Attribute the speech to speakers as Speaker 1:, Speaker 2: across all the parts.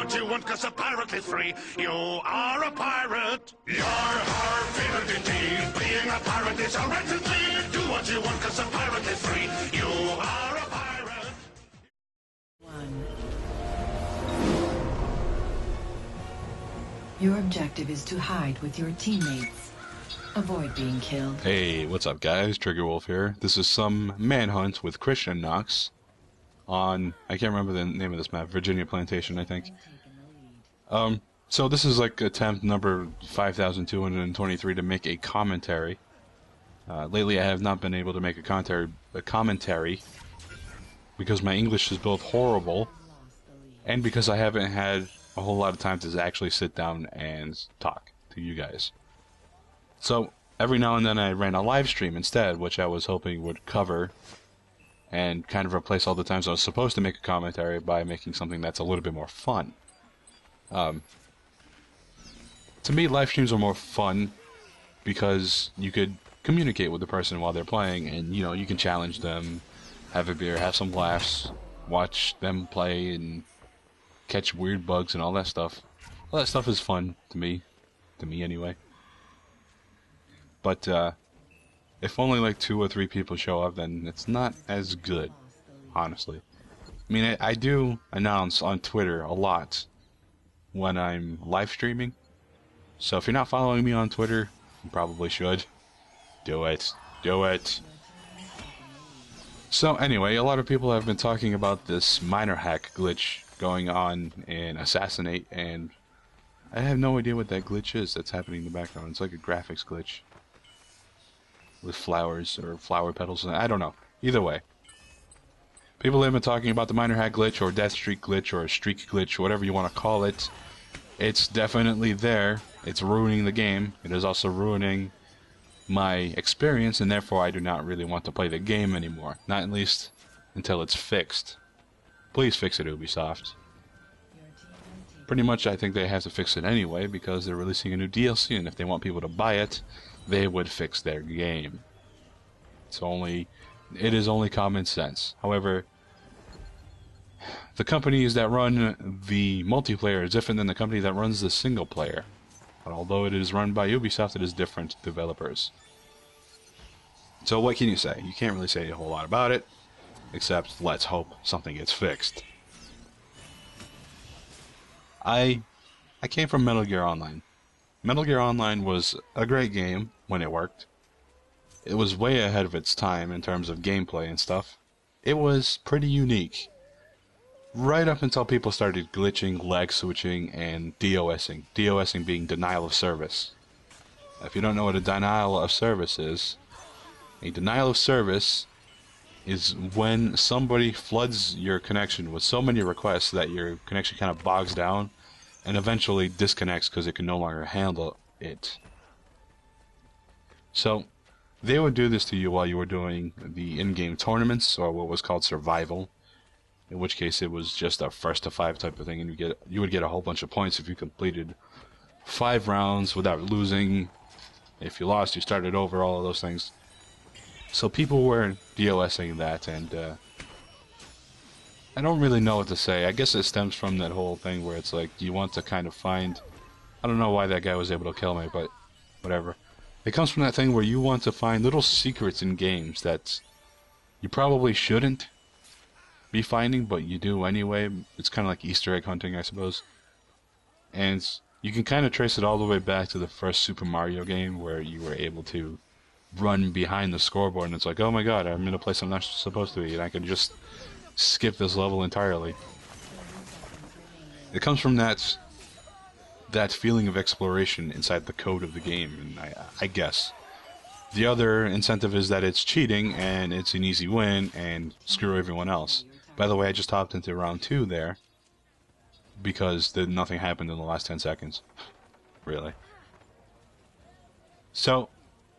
Speaker 1: what you want, cause a pirate is free. You are a pirate. You're our favorite indeed. Being a pirate is our right to lead. Do what you want, cause a pirate is free. You are a pirate.
Speaker 2: Your objective is to hide with your teammates. Avoid being killed.
Speaker 3: Hey, what's up guys? TheSinisterWolf here. This is some manhunt with Christian Knox on, I can't remember the name of this map, Virginia Plantation, I think. So this is like attempt number 5223 to make a commentary. Lately I have not been able to make a commentary because my English is both horrible and because I haven't had a whole lot of time to actually sit down and talk to you guys. So every now and then I ran a live stream instead, which I was hoping would cover and kind of replace all the times I was supposed to make a commentary by making something that's a little bit more fun. To me, live streams are more fun because you could communicate with the person while they're playing, and you know, you can challenge them, have a beer, have some laughs, watch them play, and catch weird bugs and all that stuff. All that stuff is fun to me anyway. But if only like 2 or 3 people show up, then it's not as good, honestly. I mean, I do announce on Twitter a lot when I'm live streaming. So if you're not following me on Twitter, you probably should. Do it. Do it. So anyway, a lot of people have been talking about this miner hack glitch going on in Assassinate, and I have no idea what that glitch is that's happening in the background. It's like a graphics glitch with flowers or flower petals. I don't know. Either way, people have been talking about the miner hack glitch or death streak glitch or streak glitch, whatever you want to call it. It's definitely there. It's ruining the game. It is also ruining my experience, and therefore I do not really want to play the game anymore. Not at least until it's fixed. Please fix it, Ubisoft. Pretty much I think they have to fix it anyway because they're releasing a new DLC, and if they want people to buy it, they would fix their game. It is only common sense. However, the companies that run the multiplayer is different than the company that runs the single player. But although it is run by Ubisoft, it is different developers. So what can you say? You can't really say a whole lot about it, except let's hope something gets fixed. I came from Metal Gear Online. Metal Gear Online was a great game when it worked. It was way ahead of its time in terms of gameplay and stuff. It was pretty unique. Right up until people started glitching, lag switching, and DOSing. DOSing being denial of service. If you don't know what a denial of service is, a denial of service is when somebody floods your connection with so many requests that your connection kind of bogs down and eventually disconnects because it can no longer handle it. So they would do this to you while you were doing the in-game tournaments, or what was called survival, in which case it was just a first to 5 type of thing, and you would get a whole bunch of points if you completed 5 rounds without losing. If you lost, you started over, all of those things. So people were DOSing that, and I don't really know what to say. I guess it stems from that whole thing where it's like you want to kind of find... I don't know why that guy was able to kill me, but whatever. It comes from that thing where you want to find little secrets in games that you probably shouldn't be finding, but you do anyway. It's kind of like Easter egg hunting, I suppose. And you can kind of trace it all the way back to the first Super Mario game where you were able to run behind the scoreboard, and it's like, oh my god, I'm in a place I'm not supposed to be, and I can just skip this level entirely. It comes from that feeling of exploration inside the code of the game, and I guess. The other incentive is that it's cheating, and it's an easy win, and screw everyone else. By the way, I just hopped into round 2 there, because nothing happened in the last 10 seconds. Really. So,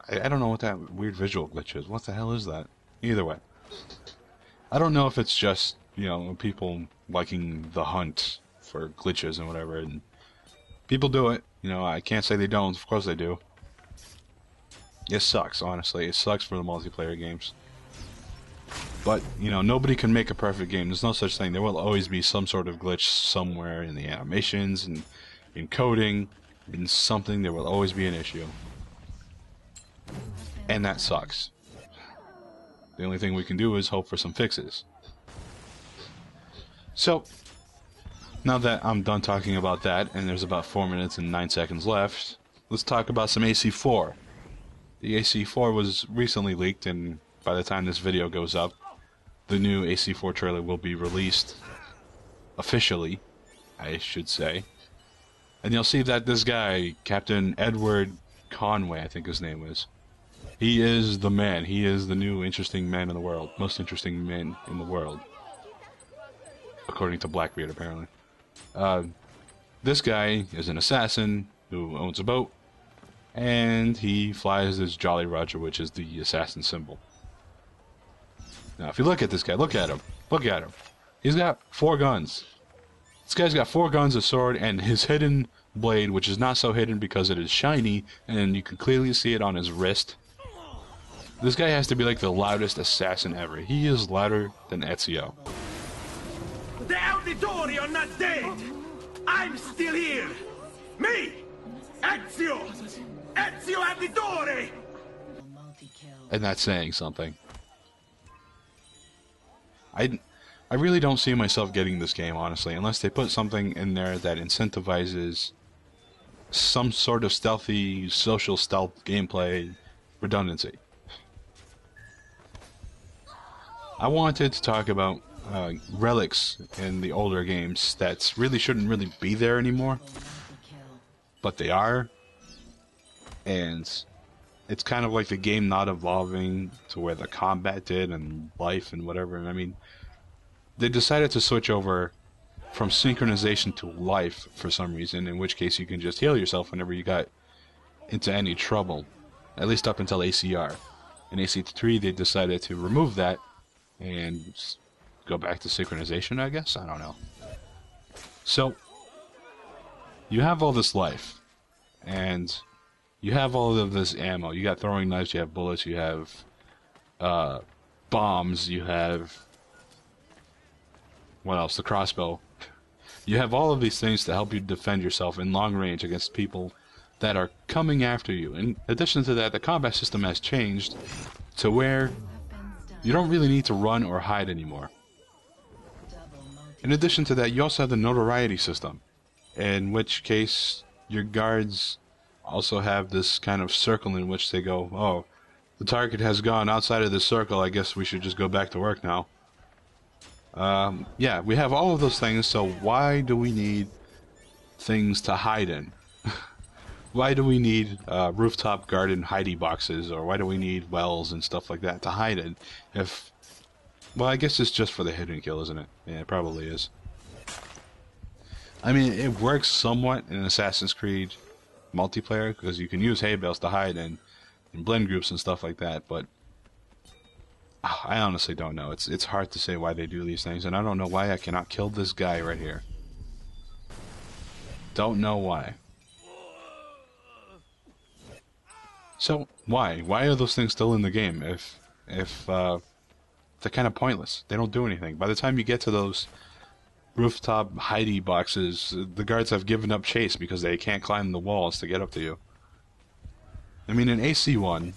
Speaker 3: I don't know what that weird visual glitch is. What the hell is that? Either way. I don't know if it's just, you know, people liking the hunt for glitches and whatever, and people do it. You know, I can't say they don't. Of course they do. It sucks, honestly. It sucks for the multiplayer games. But, you know, nobody can make a perfect game. There's no such thing. There will always be some sort of glitch somewhere in the animations and in coding, in something. There will always be an issue. And that sucks. The only thing we can do is hope for some fixes. So, now that I'm done talking about that, and there's about 4 minutes and 9 seconds left, let's talk about some AC4. The AC4 was recently leaked, and by the time this video goes up, the new AC4 trailer will be released officially, I should say. And you'll see that this guy, Captain Edward Conway, I think his name is, he is the man. He is the new interesting man in the world. Most interesting man in the world. According to Blackbeard, apparently. This guy is an assassin who owns a boat, and he flies this Jolly Roger, which is the assassin symbol. Now, if you look at this guy, look at him. Look at him. He's got 4 guns. This guy's got 4 guns, a sword, and his hidden blade, which is not so hidden because it is shiny, and you can clearly see it on his wrist. This guy has to be like the loudest assassin ever. He is louder than Ezio.
Speaker 4: The Auditori are not dead! I'm still here! Me! Ezio! Ezio Auditore!
Speaker 3: And that's saying something. I really don't see myself getting this game, honestly, unless they put something in there that incentivizes some sort of stealthy, social stealth gameplay redundancy. I wanted to talk about relics in the older games that shouldn't really be there anymore, but they are, and it's kind of like the game not evolving to where the combat did and life and whatever. I mean, they decided to switch over from synchronization to life for some reason, in which case you can just heal yourself whenever you got into any trouble, at least up until ACR. In AC3 they decided to remove that and go back to synchronization, I guess? I don't know. So, you have all this life, and you have all of this ammo. You got throwing knives, you have bullets, you have bombs, you have... what else? The crossbow. You have all of these things to help you defend yourself in long range against people that are coming after you. In addition to that, the combat system has changed to where you don't really need to run or hide anymore. In addition to that, you also have the notoriety system, in which case your guards also have this kind of circle in which they go, oh, the target has gone outside of this circle, I guess we should just go back to work now. Yeah, we have all of those things, so why do we need things to hide in? Why do we need rooftop garden hidey boxes, or why do we need wells and stuff like that to hide in? If, well, I guess it's just for the hidden kill, isn't it? Yeah, it probably is. I mean, it works somewhat in Assassin's Creed multiplayer, because you can use hay bales to hide in blend groups and stuff like that, but I honestly don't know. It's hard to say why they do these things, and I don't know why I cannot kill this guy right here. Don't know why. So, why? Why are those things still in the game if they're kind of pointless? They don't do anything. By the time you get to those rooftop hidey boxes, the guards have given up chase because they can't climb the walls to get up to you. I mean, in AC1,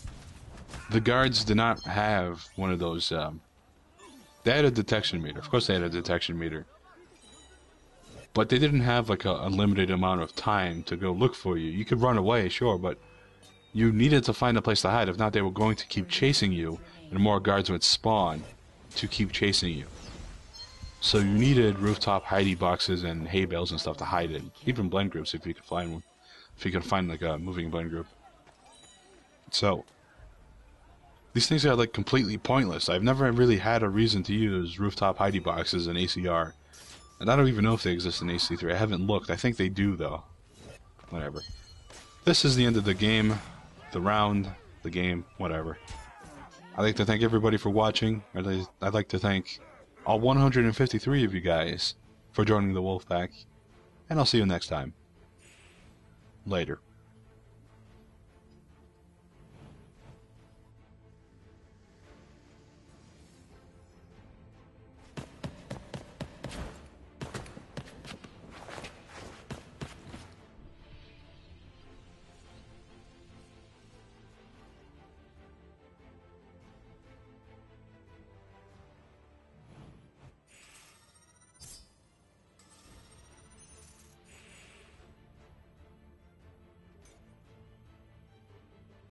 Speaker 3: the guards did not have one of those, they had a detection meter. Of course they had a detection meter. But they didn't have like a limited amount of time to go look for you. You could run away, sure, but you needed to find a place to hide. If not, they were going to keep chasing you, and more guards would spawn to keep chasing you. So you needed rooftop hidey boxes and hay bales and stuff to hide in. Even blend groups, if you could find one. If you could find like a moving blend group. So these things are like completely pointless. I've never really had a reason to use rooftop hidey boxes in ACR. And I don't even know if they exist in AC3. I haven't looked. I think they do, though. Whatever. This is the end of the game. The round. The game. Whatever. I'd like to thank everybody for watching. I'd like to thank all 153 of you guys for joining the Wolf Pack. And I'll see you next time. Later.